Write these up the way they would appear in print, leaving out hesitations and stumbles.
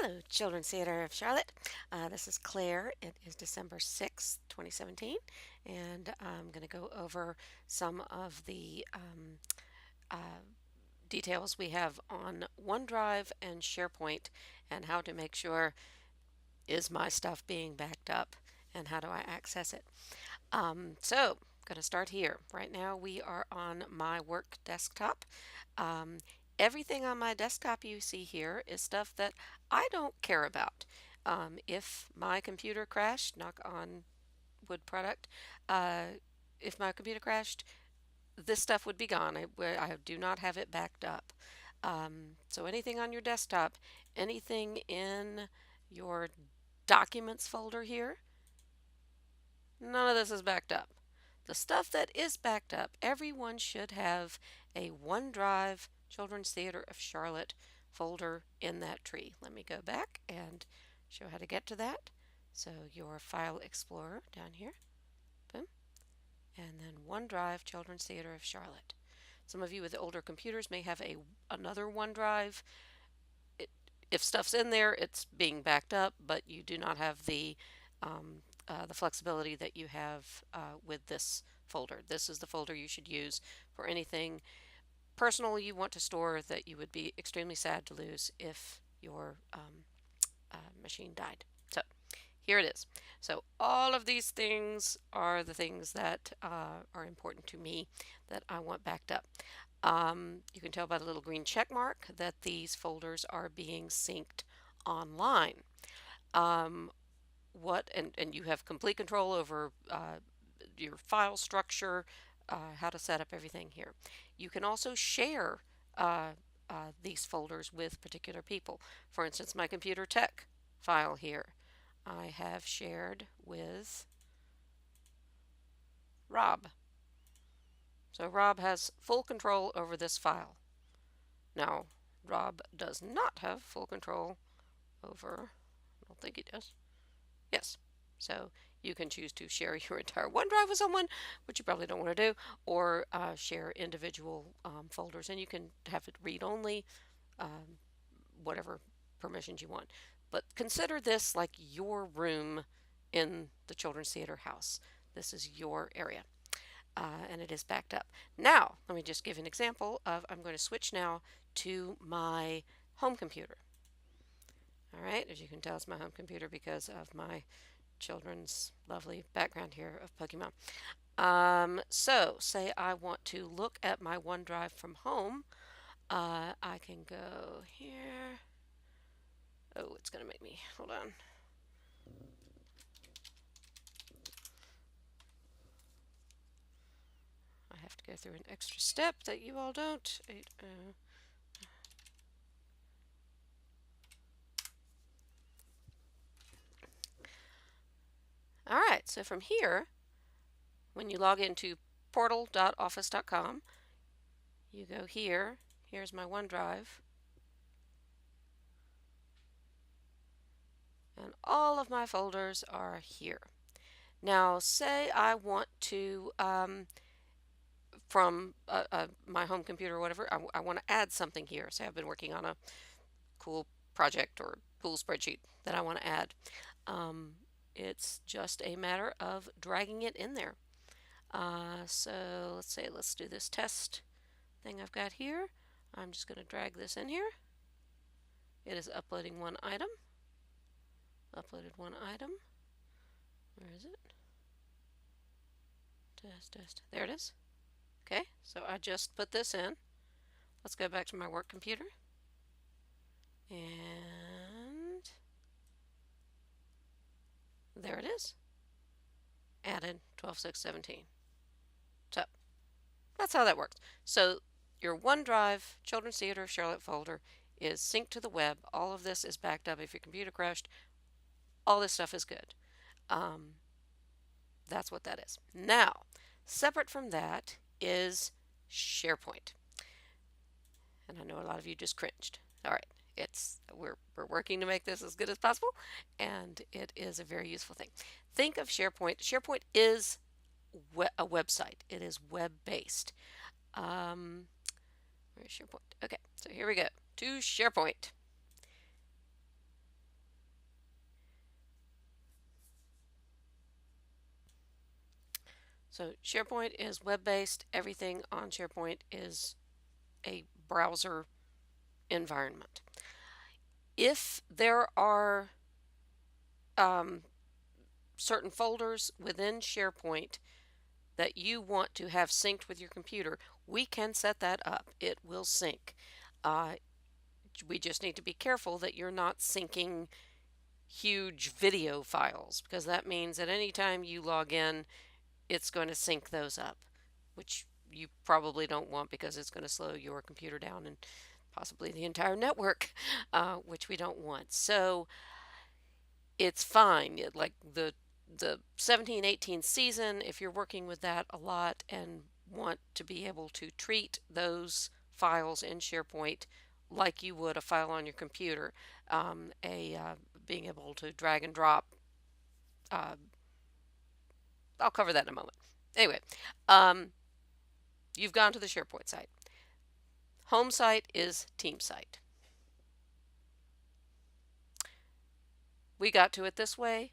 Hello, Children's Theater of Charlotte. This is Claire. It is December 6th, 2017, and I'm going to go over some of the details we have on OneDrive and SharePoint and how to make sure is my stuff being backed up and how do I access it. So, going to start here. Right now, we are on my work desktop. Um, Everything on my desktop you see here is stuff that I don't care about. If my computer crashed, knock on wood product, if my computer crashed, this stuff would be gone. I do not have it backed up. So anything on your desktop, anything in your documents folder here, none of this is backed up. The stuff that is backed up, everyone should have a OneDrive Children's Theater of Charlotte folder in that tree. Let me go back and show how to get to that. So your File Explorer down here, boom, and then OneDrive Children's Theater of Charlotte. Some of you with older computers may have another OneDrive. If stuff's in there, it's being backed up, but you do not have the flexibility that you have with this folder. This is the folder you should use for anything personal you want to store that you would be extremely sad to lose if your machine died. So here it is. So all of these things are the things that are important to me that I want backed up. You can tell by the little green check mark that these folders are being synced online. And you have complete control over your file structure, how to set up everything here. You can also share these folders with particular people. For instance, my computer tech file here, I have shared with Rob. So Rob has full control over this file. Now, Rob does not have full control over, I don't think he does. Yes. So you can choose to share your entire OneDrive with someone, which you probably don't want to do, or share individual folders, and you can have it read only, whatever permissions you want. But consider this like your room in the Children's Theater house. This is your area, and it is backed up. Now, let me just give an example of, I'm going to switch now to my home computer. All right, as you can tell, it's my home computer because of my children's lovely background here of Pokemon. So, say I want to look at my OneDrive from home. I can go here. Oh, it's going to make me, hold on. I have to go through an extra step that you all don't. All right, so from here, when you log into portal.office.com, you go here. Here's my OneDrive. And all of my folders are here. Now, say I want to, from my home computer or whatever, I want to add something here. Say I've been working on a cool project or cool spreadsheet that I want to add. It's just a matter of dragging it in there. So let's do this test thing I've got here. I'm just going to drag this in here. It is uploading one item. Uploaded one item. Where is it? Test. There it is. Okay, so I just put this in. Let's go back to my work computer. And there it is. Added 12/6/17. So that's how that works. So your OneDrive Children's Theater of Charlotte folder is synced to the web. All of this is backed up. If your computer crashed, all this stuff is good. That's what that is. Now, separate from that is SharePoint. And I know a lot of you just cringed. All right, we're working to make this as good as possible, and it is a very useful thing. Think of SharePoint. SharePoint is a website. It is web-based. Where's SharePoint? Okay, so here we go to SharePoint. So SharePoint is web-based. Everything on SharePoint is a browser environment. If there are um, certain folders within SharePoint that you want to have synced with your computer, we can set that up. It will sync. Uh, we just need to be careful that you're not syncing huge video files, because that means at any time you log in, it's going to sync those up, which you probably don't want because it's going to slow your computer down and possibly the entire network, which we don't want. So it's fine. Like the 17-18 season, if you're working with that a lot and want to be able to treat those files in SharePoint like you would a file on your computer, being able to drag and drop. Uh, I'll cover that in a moment. Anyway, um, you've gone to the SharePoint site. Home site is team site. We got to it this way.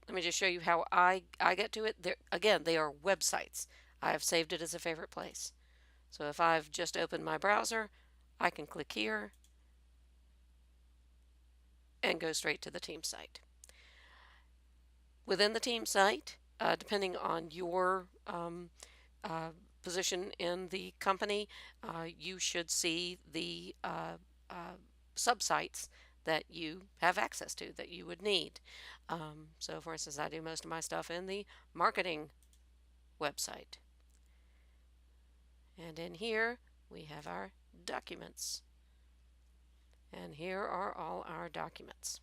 Let me just show you how I get to it. Again, they are websites. I have saved it as a favorite place. So if I've just opened my browser, I can click here and go straight to the team site. Within the team site, depending on your position in the company, you should see the subsites that you have access to that you would need. So for instance, I do most of my stuff in the marketing website. And in here, we have our documents. And here are all our documents.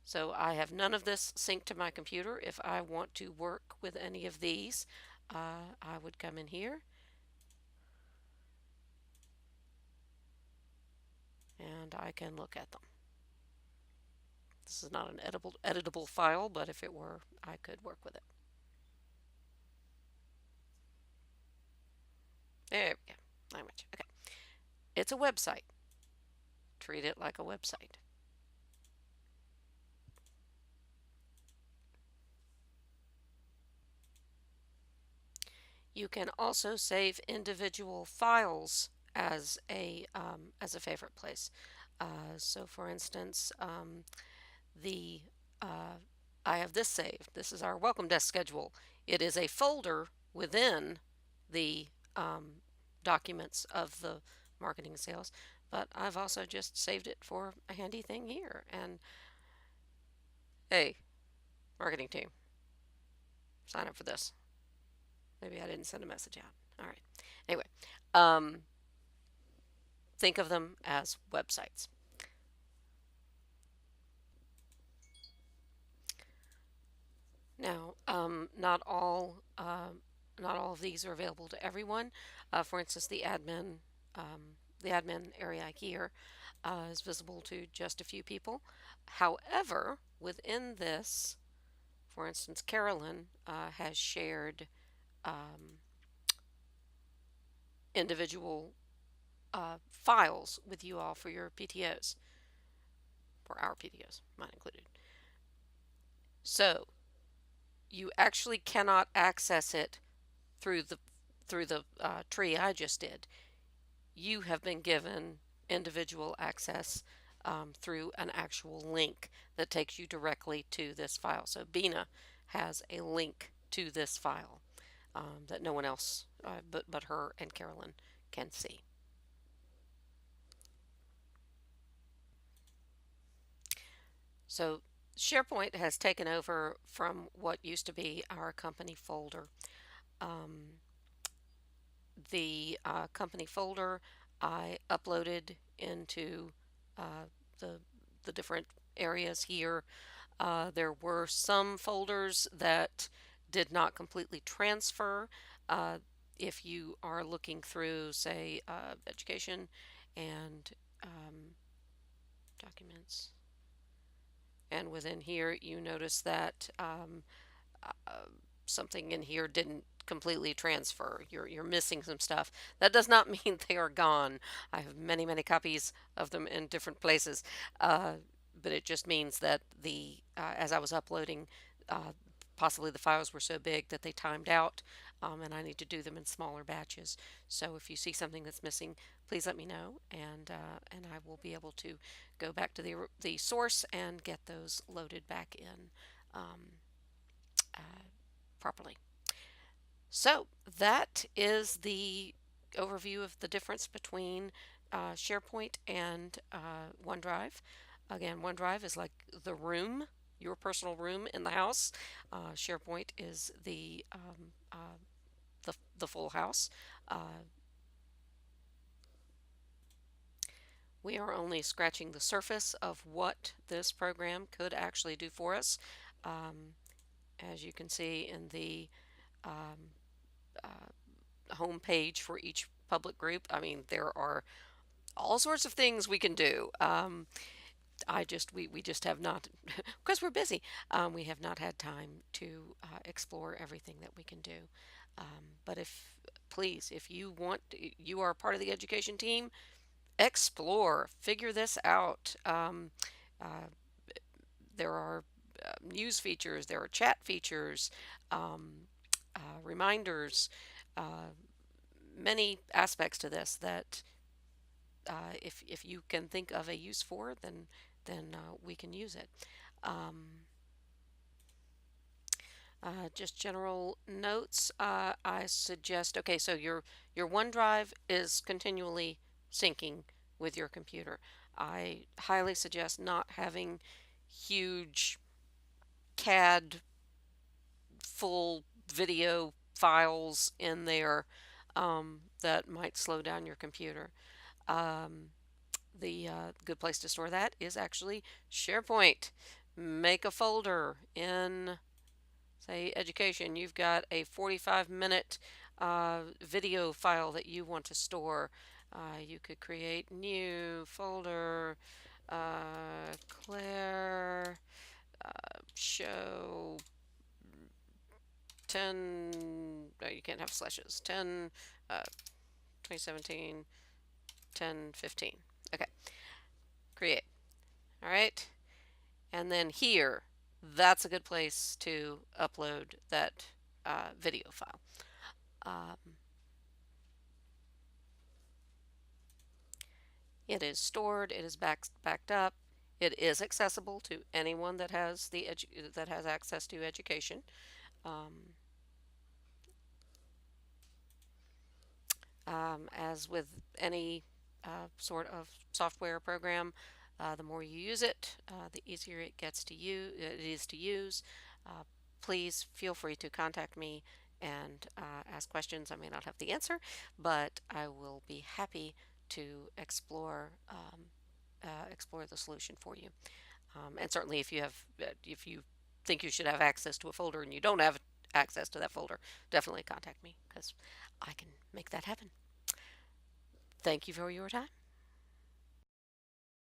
So I have none of this synced to my computer. If I want to work with any of these, I would come in here and I can look at them. This is not an editable file, but if it were, I could work with it. There we go. Language. Okay. It's a website. Treat it like a website. You can also save individual files as a favorite place. So, for instance, the I have this saved. This is our welcome desk schedule. It is a folder within the documents of the marketing sales, but I've also just saved it for a handy thing here. And hey, marketing team, sign up for this. Maybe I didn't send a message out. All right. Anyway, think of them as websites. Now, not all of these are available to everyone. For instance, the admin area here is visible to just a few people. However, within this, for instance, Carolyn has shared individual files with you all for your PTOs, for our PTOs, mine included. So you actually cannot access it through the tree I just did. You have been given individual access through an actual link that takes you directly to this file. So Bina has a link to this file that no one else but her and Carolyn can see. So SharePoint has taken over from what used to be our company folder. The company folder I uploaded into the different areas here. There were some folders that did not completely transfer. If you are looking through, say, education and documents, and within here you notice that something in here didn't completely transfer. You're missing some stuff. That does not mean they are gone. I have many copies of them in different places, but it just means that as I was uploading, possibly the files were so big that they timed out, and I need to do them in smaller batches. So if you see something that's missing, please let me know, and I will be able to go back to the source and get those loaded back in um, uh, properly. So that is the overview of the difference between SharePoint and OneDrive. Again, OneDrive is like the room, your personal room in the house. SharePoint is the full house. Uh, we are only scratching the surface of what this program could actually do for us. Um, as you can see in the um, home page for each public group, I mean, there are all sorts of things we can do. We just have not, because we're busy, we have not had time to explore everything that we can do. But please, if you want, you are part of the education team, explore, figure this out. Uh, there are news features, there are chat features, um, reminders, uh, many aspects to this that if you can think of a use for, then we can use it. Um, just general notes. I suggest okay, so your OneDrive is continually syncing with your computer. I highly suggest not having huge CAD full video files in there that might slow down your computer. Um, the good place to store that is actually SharePoint. Make a folder in, say, education. You've got a 45-minute video file that you want to store. You could create new folder, Claire, show 10, no, you can't have slashes, 10, 2017, 10, 15. Okay, create. All right. And then here, that's a good place to upload that video file. Um, it is stored. It is backed up. It is accessible to anyone that has that has access to education. Um, as with any sort of software program, the more you use it, the easier it gets to use. It is to use. Uh, Please feel free to contact me and ask questions. I may not have the answer, but I will be happy to explore the solution for you. And certainly, if you think you should have access to a folder and you don't have access to that folder, definitely contact me because I can make that happen. Thank you for your time.